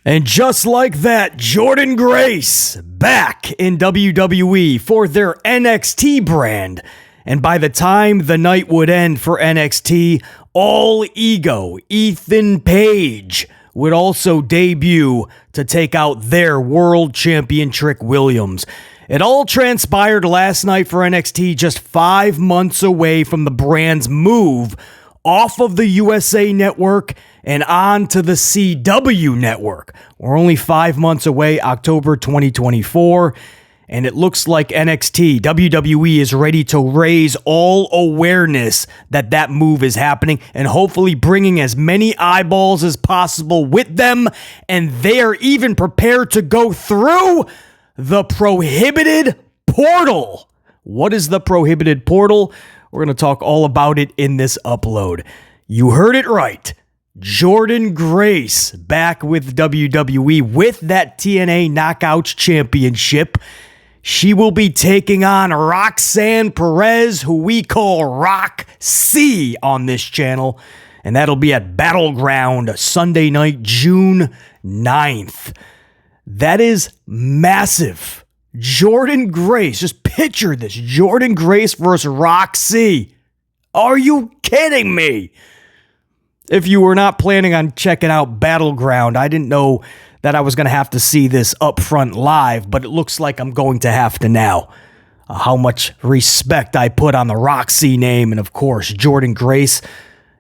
And just like that, Jordynne Grace back in WWE for their NXT brand. And by the time the night would end for NXT, All Ego Ethan Page would also debut to take out their world champion Trick Williams. It all transpired last night for NXT, just 5 months away from the brand's move off of the USA Network and on to the CW Network. We're only 5 months away, October 2024, and it looks like NXT, WWE is ready to raise all awareness that that move is happening and hopefully bringing as many eyeballs as possible with them, and they are even prepared to go through the Prohibited Portal. What is the Prohibited Portal? We're going to talk all about it in this upload. You heard it right. Jordynne Grace back with WWE with that TNA Knockouts Championship. She will be taking on Roxanne Perez, who we call Roxy on this channel. And that'll be at Battleground Sunday night, June 9th. That is massive. Jordynne Grace, just picture this. Jordynne Grace versus Roxy. Are you kidding me? If you were not planning on checking out Battleground, I didn't know that I was going to have to see this up front live, but it looks like I'm going to have to now. How much respect I put on the Roxy name, and of course, Jordynne Grace,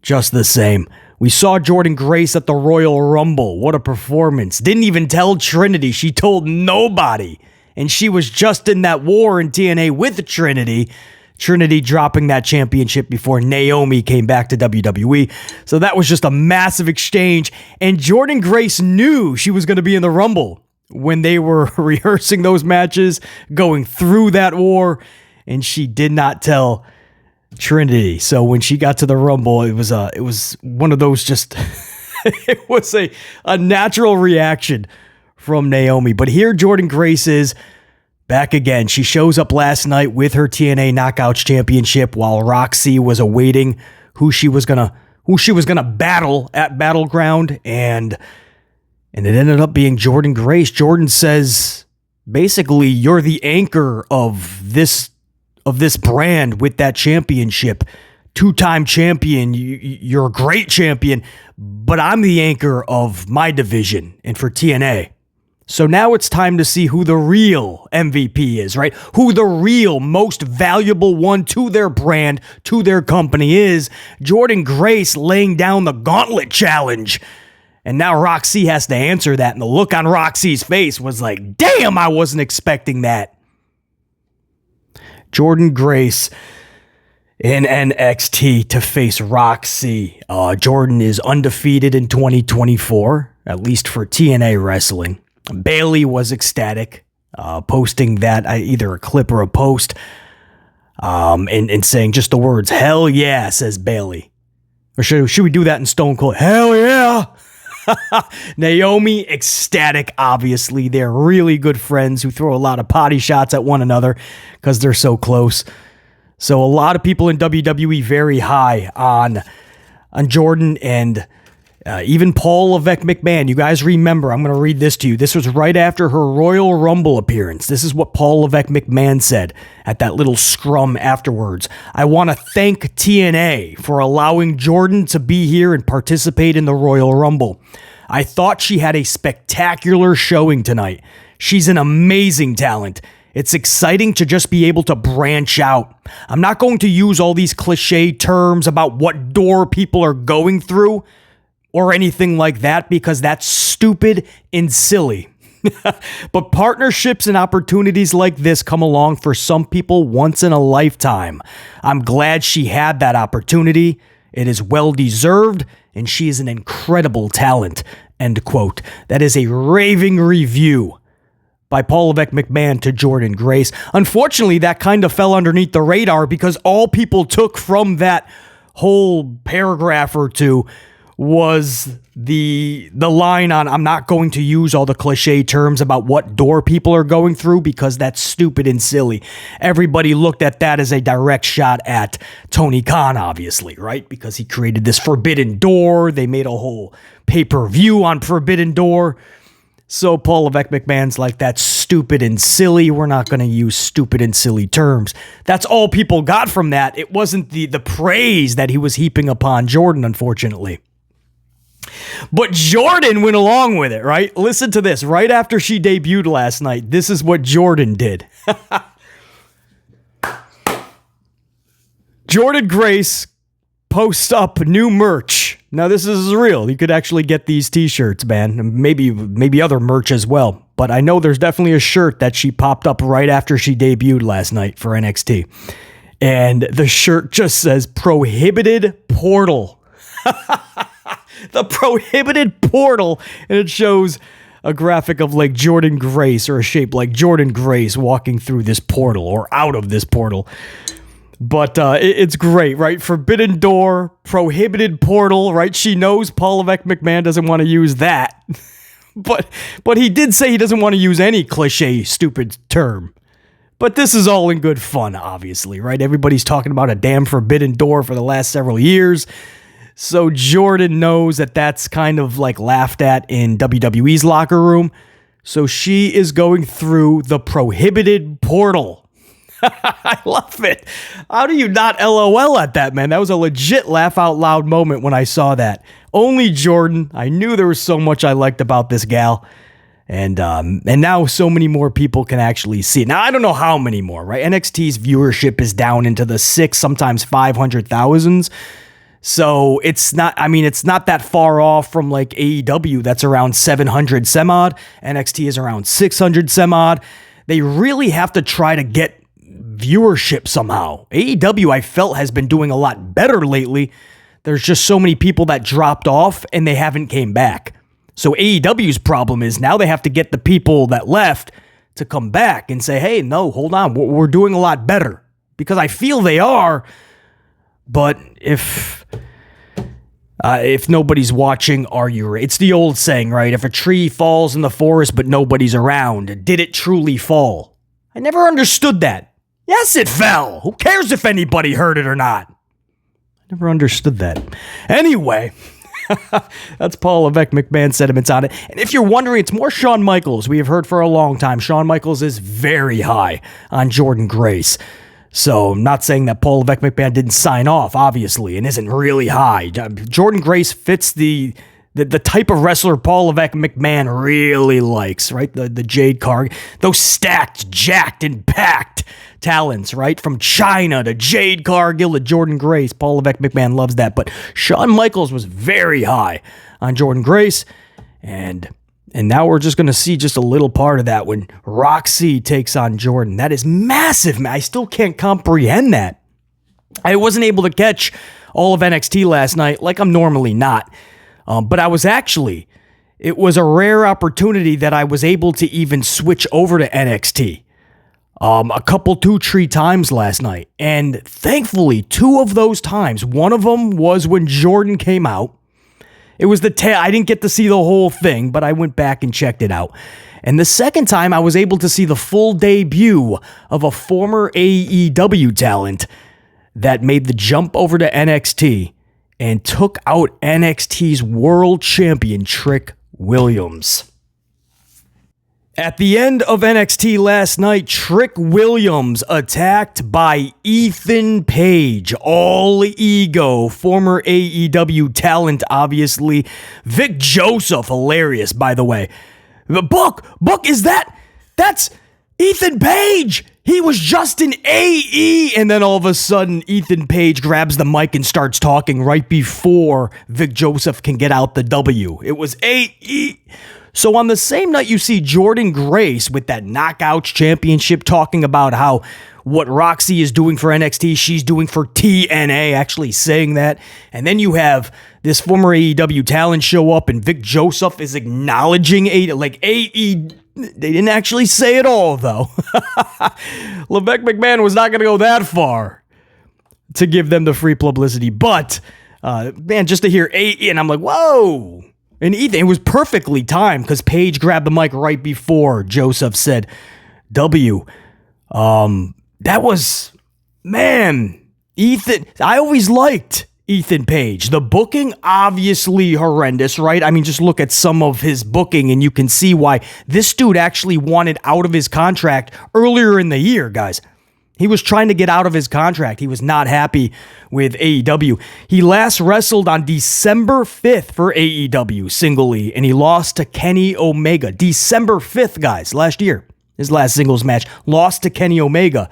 just the same. We saw Jordynne Grace at the Royal Rumble. What a performance. Didn't even tell Trinity. She told nobody. And she was just in that war in TNA with Trinity. Trinity dropping that championship before Naomi came back to WWE. So that was just a massive exchange. And Jordynne Grace knew she was going to be in the Rumble when they were rehearsing those matches, going through that war. And she did not tell Trinity. So when she got to the Rumble, it was one of those just, it was a natural reaction from Naomi. But here Jordynne Grace is back again. She shows up last night with her TNA Knockouts Championship while Roxy was awaiting who she was gonna battle at Battleground, and it ended up being Jordynne Grace. Jordynne says, basically, you're the anchor of this brand with that championship. Two-time champion, you're a great champion, but I'm the anchor of my division and for TNA. So now it's time to see who the real MVP is, right? Who the real most valuable one to their brand, to their company is. Jordynne Grace laying down the gauntlet challenge. And now Roxy has to answer that. And the look on Roxy's face was like, damn, I wasn't expecting that. Jordynne Grace in NXT to face Roxy. Jordynne is undefeated in 2024, at least for TNA wrestling. Bayley was ecstatic, posting that, either a clip or a post, and saying just the words, hell yeah, says Bayley. Or should we do that in Stone Cold? Hell yeah! Naomi, ecstatic, obviously. They're really good friends who throw a lot of potty shots at one another because they're so close. So a lot of people in WWE very high on Jordynne, and even Paul Levesque McMahon. You guys remember, I'm going to read this to you. This was right after her Royal Rumble appearance. This is what Paul Levesque McMahon said at that little scrum afterwards. I want to thank TNA for allowing Jordynne to be here and participate in the Royal Rumble. I thought she had a spectacular showing tonight. She's an amazing talent. It's exciting to just be able to branch out. I'm not going to use all these cliche terms about what door people are going through or anything like that, because that's stupid and silly. But partnerships and opportunities like this come along for some people once in a lifetime. I'm glad she had that opportunity. It is well deserved, and she is an incredible talent. End quote. That is a raving review by Paul Levesque McMahon to Jordynne Grace. Unfortunately, that kind of fell underneath the radar because all people took from that whole paragraph or two was the line on, I'm not going to use all the cliche terms about what door people are going through because that's stupid and silly. Everybody looked at that as a direct shot at Tony Khan, obviously, right? Because he created this Forbidden Door. They made a whole pay-per-view on Forbidden Door. So Paul Levesque McMahon's like, that's stupid and silly. We're not going to use stupid and silly terms. That's all people got from that. It wasn't the praise that he was heaping upon Jordan, unfortunately. But Jordan went along with it, right? Listen to this. Right after she debuted last night, this is what Jordan did. Jordynne Grace posts up new merch. Now, this is real. You could actually get these t-shirts, man. Maybe other merch as well. But I know there's definitely a shirt that she popped up right after she debuted last night for NXT. And the shirt just says Prohibited Portal. The Prohibited Portal. And it shows a graphic of like Jordynne Grace, or a shape like Jordynne Grace walking through this portal or out of this portal. But it's great, right? Forbidden Door, Prohibited Portal, right? She knows Paul Levesque McMahon doesn't want to use that. but he did say he doesn't want to use any cliche, stupid term. But this is all in good fun, obviously, right? Everybody's talking about a damn Forbidden Door for the last several years. So Jordan knows that that's kind of like laughed at in WWE's locker room. So she is going through the Prohibited Portal. I love it. How do you not LOL at that, man? That was a legit laugh out loud moment when I saw that. Only Jordan. I knew there was so much I liked about this gal. And now so many more people can actually see it. Now, I don't know how many more, right? NXT's viewership is down into the 6, sometimes 500,000s. So it's not that far off from like AEW. That's around 700 some odd. NXT is around 600 some odd. They really have to try to get viewership somehow. AEW, I felt, has been doing a lot better lately. There's just so many people that dropped off and they haven't came back. So AEW's problem is now they have to get the people that left to come back and say, hey, no, hold on, we're doing a lot better. Because I feel they are, but if nobody's watching, are you? It's the old saying, right? If a tree falls in the forest but nobody's around, did it truly fall? I never understood that. Yes, it fell. Who cares if anybody heard it or not? I never understood that. Anyway, that's Paul Levesque McMahon sentiments on it. And if you're wondering, it's more Shawn Michaels. We have heard for a long time Shawn Michaels is very high on Jordynne Grace. So I'm not saying that Paul Levesque McMahon didn't sign off, obviously, and isn't really high. Jordynne Grace fits the type of wrestler Paul Levesque McMahon really likes, right? The Jade Cargill, those stacked, jacked, and packed talents, right? From China to Jade Cargill to Jordynne Grace. Paul Levesque McMahon loves that. But Shawn Michaels was very high on Jordynne Grace. And now we're just going to see just a little part of that when Roxy takes on Jordan. That is massive, man. I still can't comprehend that. I wasn't able to catch all of NXT last night like I'm normally not. But I was actually, it was a rare opportunity that I was able to even switch over to NXT. A couple 2-3 times last night. And thankfully, 2 of those times, one of them was when Jordan came out. It was I didn't get to see the whole thing, but I went back and checked it out. And the second time, I was able to see the full debut of a former AEW talent that made the jump over to NXT and took out NXT's world champion, Trick Williams. At the end of NXT last night, Trick Williams attacked by Ethan Page, all ego, former AEW talent, obviously. Vic Joseph, hilarious, by the way. Buck, that's Ethan Page. He was just in AE, and then all of a sudden, Ethan Page grabs the mic and starts talking right before Vic Joseph can get out the W. It was AE. So on the same night, you see Jordynne Grace with that Knockouts Championship talking about how what Roxy is doing for NXT, she's doing for TNA, actually saying that. And then you have this former AEW talent show up, and Vic Joseph is acknowledging AE. They didn't actually say it all, though. Levesque McMahon was not going to go that far to give them the free publicity. But, man, just to hear AE, and I'm like, whoa. And Ethan, it was perfectly timed because Paige grabbed the mic right before Joseph said W. That was, man, Ethan. I always liked Ethan Page. The booking, obviously horrendous, right? I mean, just look at some of his booking and you can see why this dude actually wanted out of his contract earlier in the year, guys. He was trying to get out of his contract. He was not happy with AEW. He last wrestled on December 5th for AEW singly, and he lost to Kenny Omega. December 5th, guys, last year. His last singles match, lost to Kenny Omega.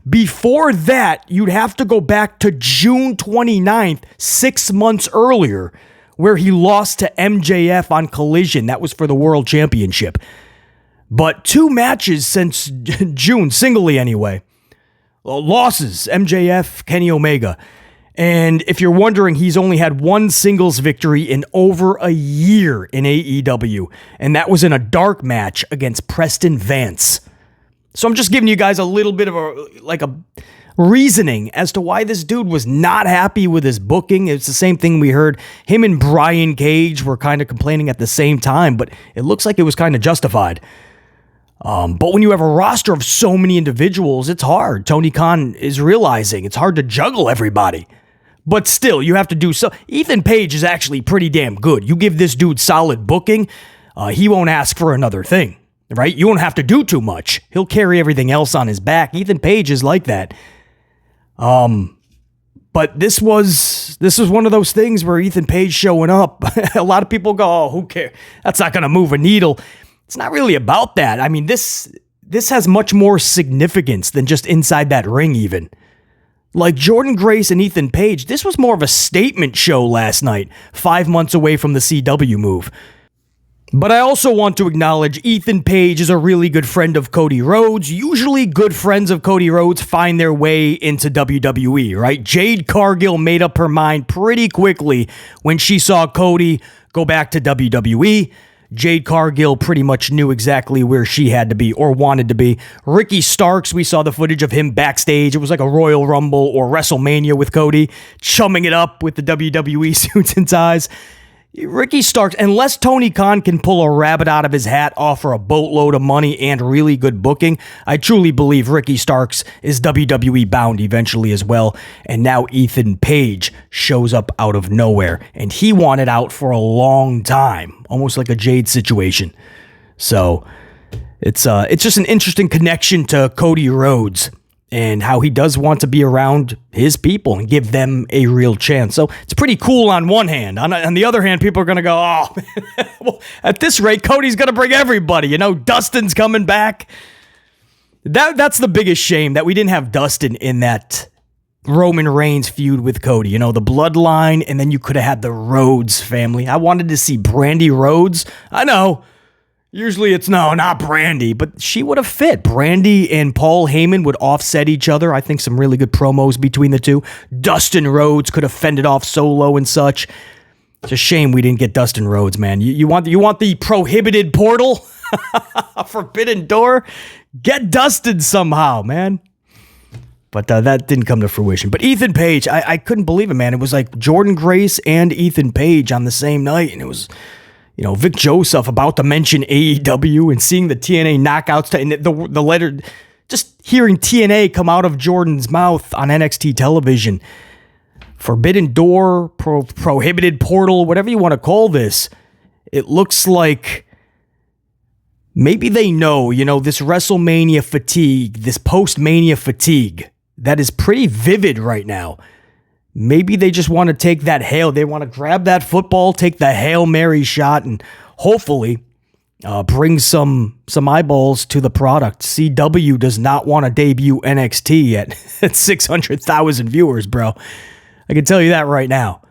Before that, you'd have to go back to June 29th, 6 months earlier, where he lost to MJF on Collision. That was for the World Championship. But 2 matches since June, singly anyway. Losses, MJF, Kenny Omega. And if you're wondering, he's only had 1 singles victory in over a year in AEW. And that was in a dark match against Preston Vance. So I'm just giving you guys a little bit of a reasoning as to why this dude was not happy with his booking. It's the same thing we heard. Him and Brian Cage were kind of complaining at the same time, but it looks like it was kind of justified. But when you have a roster of so many individuals, it's hard. Tony Khan is realizing it's hard to juggle everybody. But still, you have to do so. Ethan Page is actually pretty damn good. You give this dude solid booking, he won't ask for another thing, right? You won't have to do too much. He'll carry everything else on his back. Ethan Page is like that. But this was one of those things where Ethan Page showing up, a lot of people go, oh, who cares? That's not going to move a needle. It's not really about that. I mean, this has much more significance than just inside that ring even. Like Jordynne Grace and Ethan Page, this was more of a statement show last night, 5 months away from the CW move. But I also want to acknowledge Ethan Page is a really good friend of Cody Rhodes. Usually good friends of Cody Rhodes find their way into WWE, right? Jade Cargill made up her mind pretty quickly when she saw Cody go back to WWE. Jade Cargill pretty much knew exactly where she had to be or wanted to be. Ricky Starks, we saw the footage of him backstage. It was like a Royal Rumble or WrestleMania with Cody, chumming it up with the WWE suits and ties. Ricky Starks, unless Tony Khan can pull a rabbit out of his hat, offer a boatload of money and really good booking, I truly believe Ricky Starks is WWE bound eventually as well. And now Ethan Page shows up out of nowhere, and he wanted out for a long time, almost like a Jade situation. So it's just an interesting connection to Cody Rhodes and how he does want to be around his people and give them a real chance. So it's pretty cool on one hand. On the other hand, people are going to go, oh, well, at this rate, Cody's going to bring everybody. You know, Dustin's coming back. That's the biggest shame, that we didn't have Dustin in that Roman Reigns feud with Cody. You know, the bloodline, and then you could have had the Rhodes family. I wanted to see Brandy Rhodes. I know. Usually it's no, not Brandy, but she would have fit. Brandy and Paul Heyman would offset each other. I think some really good promos between the two. Dustin Rhodes could have fended off Solo and such. It's a shame we didn't get Dustin Rhodes, man. You want the prohibited portal? A forbidden door? Get Dustin somehow, man. But that didn't come to fruition. But Ethan Page, I couldn't believe it, man. It was like Jordynne Grace and Ethan Page on the same night, and it was... You know, Vic Joseph about to mention AEW and seeing the TNA knockouts and the letter, just hearing TNA come out of Jordan's mouth on NXT television. Forbidden Door, prohibited portal, whatever you want to call this. It looks like maybe they know, you know, this WrestleMania fatigue, this post-Mania fatigue that is pretty vivid right now. Maybe they just want to take that they want to grab that football, take the Hail Mary shot, and hopefully bring some eyeballs to the product. CW does not want to debut NXT at 600,000 viewers, bro. I can tell you that right now.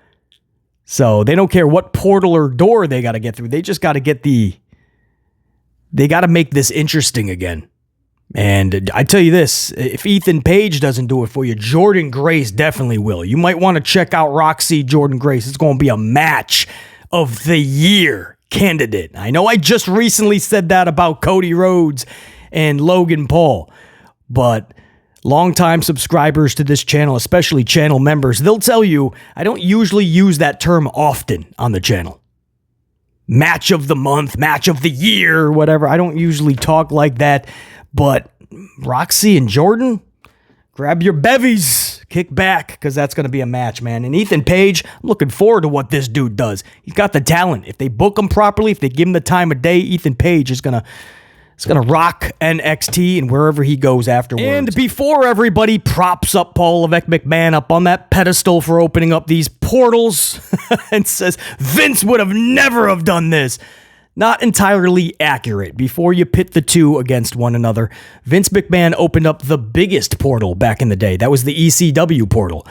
So they don't care what portal or door they got to get through. They just got to they got to make this interesting again. And I tell you this, if Ethan Page doesn't do it for you, Jordynne Grace definitely will. You might want to check out Roxy Jordynne Grace. It's going to be a match of the year candidate. I know I just recently said that about Cody Rhodes and Logan Paul, but longtime subscribers to this channel, especially channel members, they'll tell you I don't usually use that term often on the channel. Match of the month, match of the year, whatever. I don't usually talk like that. But Roxy and Jordan, grab your bevies, kick back, because that's going to be a match, man. And Ethan Page, I'm looking forward to what this dude does. He's got the talent. If they book him properly, if they give him the time of day, Ethan Page is going to rock NXT and wherever he goes afterwards. And before everybody props up Paul Levesque McMahon up on that pedestal for opening up these portals and says Vince would have never have done this, not entirely accurate. Before you pit the two against one another, Vince McMahon opened up the biggest portal back in the day. That was the ECW portal.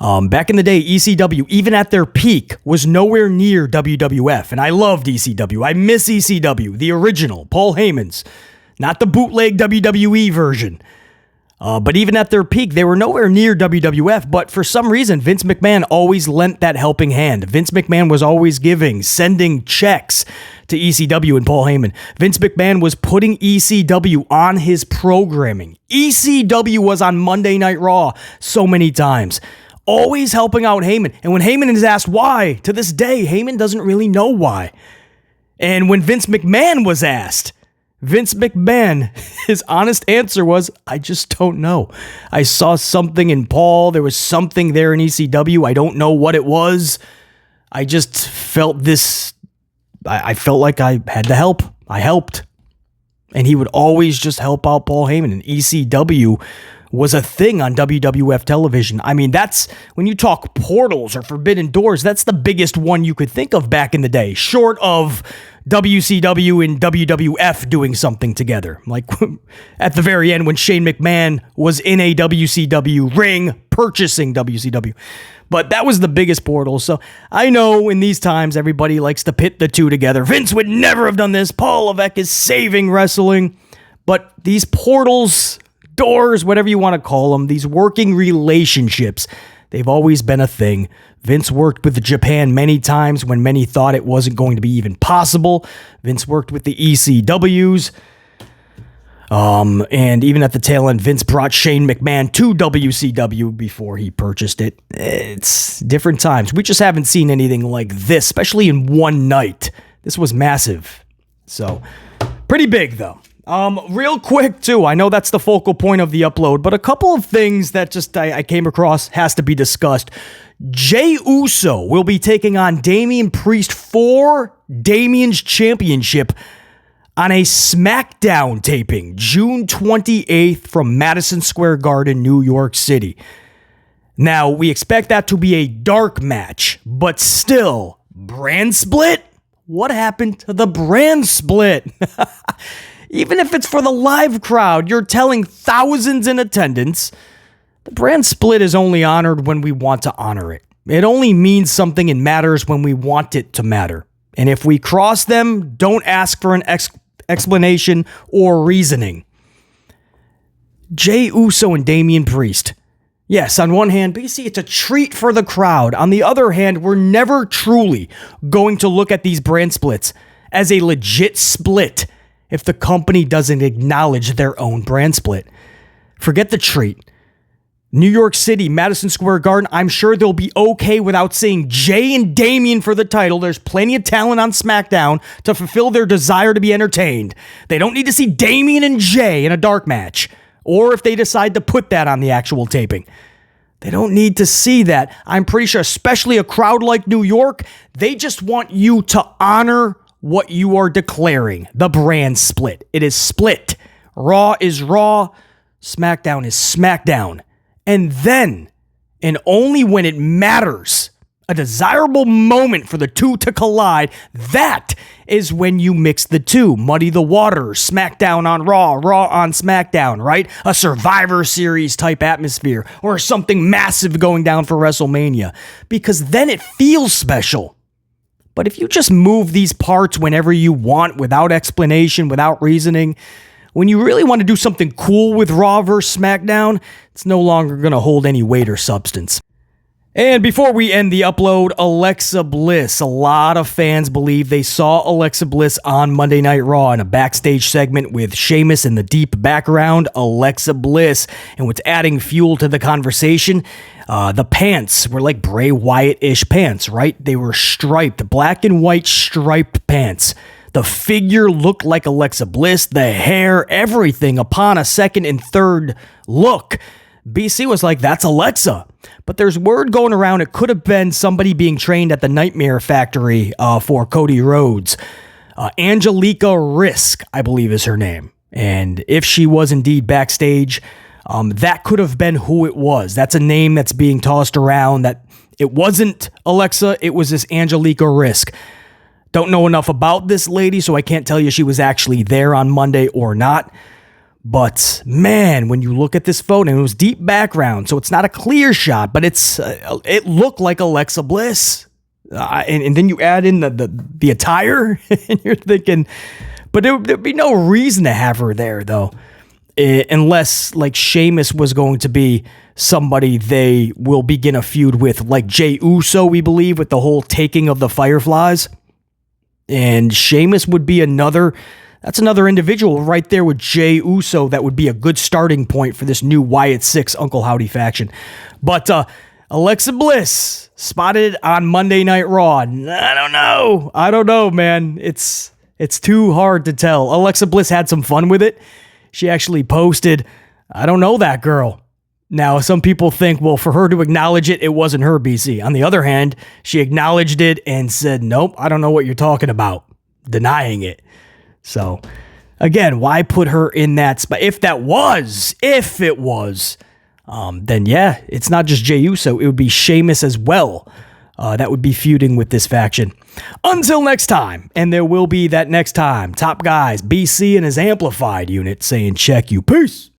Back in the day, ECW, even at their peak, was nowhere near WWF, and I loved ECW. I miss ECW, the original, Paul Heyman's, not the bootleg WWE version. But even at their peak, they were nowhere near WWF, but for some reason, Vince McMahon always lent that helping hand. Vince McMahon was always sending checks to ECW and Paul Heyman. Vince McMahon was putting ECW on his programming. ECW was on Monday Night Raw so many times, always helping out Heyman. And when Heyman is asked why, to this day, Heyman doesn't really know why. And when Vince McMahon was asked, Vince McMahon, his honest answer was, I just don't know. I saw something in Paul. There was something there in ECW. I don't know what it was. I just felt this. I felt like I had to help. I helped. And he would always just help out Paul Heyman. And ECW was a thing on WWF television. I mean, that's when you talk portals or forbidden doors, that's the biggest one you could think of back in the day, short of WCW and WWF doing something together. Like at the very end when Shane McMahon was in a WCW ring purchasing WCW. But that was the biggest portal. So I know in these times everybody likes to pit the two together. Vince would never have done this. Paul Levesque is saving wrestling. But these portals, doors, whatever you want to call them, these working relationships, they've always been a thing. Vince worked with Japan many times when many thought it wasn't going to be even possible. Vince worked with the ECWs. And even at the tail end, Vince brought Shane McMahon to WCW before he purchased it. It's different times. We just haven't seen anything like this, especially in one night. This was massive. So, pretty big though. Real quick too, I know that's the focal point of the upload, but a couple of things that just I came across has to be discussed. Jey Uso will be taking on Damian Priest for Damian's championship on a SmackDown taping, June 28th from Madison Square Garden, New York City. Now, we expect that to be a dark match, but still, brand split? What happened to the brand split? Even if it's for the live crowd, you're telling thousands in attendance, the brand split is only honored when we want to honor it. It only means something and matters when we want it to matter. And if we cross them, don't ask for an explanation or reasoning. Jey Uso and Damian Priest. Yes, on one hand, BC, it's a treat for the crowd. On the other hand, we're never truly going to look at these brand splits as a legit split if the company doesn't acknowledge their own brand split. Forget the treat. New York City, Madison Square Garden, I'm sure they'll be okay without seeing Jey and Damian for the title. There's plenty of talent on SmackDown to fulfill their desire to be entertained. They don't need to see Damian and Jey in a dark match, or if they decide to put that on the actual taping. They don't need to see that. I'm pretty sure, especially a crowd like New York, they just want you to honor what you are declaring, the brand split. It is split. Raw is Raw. SmackDown is SmackDown. And then, and only when it matters, a desirable moment for the two to collide, that is when you mix the two. Muddy the waters, SmackDown on Raw, Raw on SmackDown, right? A Survivor Series type atmosphere, or something massive going down for WrestleMania. Because then it feels special. But if you just move these parts whenever you want, without explanation, without reasoning, when you really want to do something cool with Raw vs. SmackDown, it's no longer going to hold any weight or substance. And before we end the upload, Alexa Bliss. A lot of fans believe they saw Alexa Bliss on Monday Night Raw in a backstage segment with Sheamus in the deep background. Alexa Bliss. And what's adding fuel to the conversation, the pants were like Bray Wyatt-ish pants, right? They were striped, black and white striped pants. The figure looked like Alexa Bliss, the hair, everything upon a second and third look. BC was like, that's Alexa. But there's word going around it could have been somebody being trained at the Nightmare Factory for Cody Rhodes. Angelica Risk, I believe is her name. And if she was indeed backstage, that could have been who it was. That's a name that's being tossed around, that it wasn't Alexa, it was this Angelica Risk. Don't know enough about this lady, so I can't tell you she was actually there on Monday or not. But man, when you look at this photo, and it was deep background, so it's not a clear shot, but it looked like Alexa Bliss. And then you add in the attire, and you're thinking, but there'd be no reason to have her there, though, unless like Sheamus was going to be somebody they will begin a feud with, like Jey Uso, we believe, with the whole taking of the Fireflies. And Sheamus would be that's another individual right there with Jey Uso. That would be a good starting point for this new Wyatt Six Uncle Howdy faction. But Alexa Bliss spotted on Monday Night Raw. I don't know, man. It's too hard to tell. Alexa Bliss had some fun with it. She actually posted, I don't know that girl. Now, some people think, well, for her to acknowledge it, it wasn't her, BC. On the other hand, she acknowledged it and said, nope, I don't know what you're talking about, denying it. So, again, why put her in that spot? If it was, then yeah, it's not just Jey Uso. It would be Sheamus as well. That would be feuding with this faction. Until next time, and there will be that next time, top guys, BC and his amplified unit saying check you. Peace.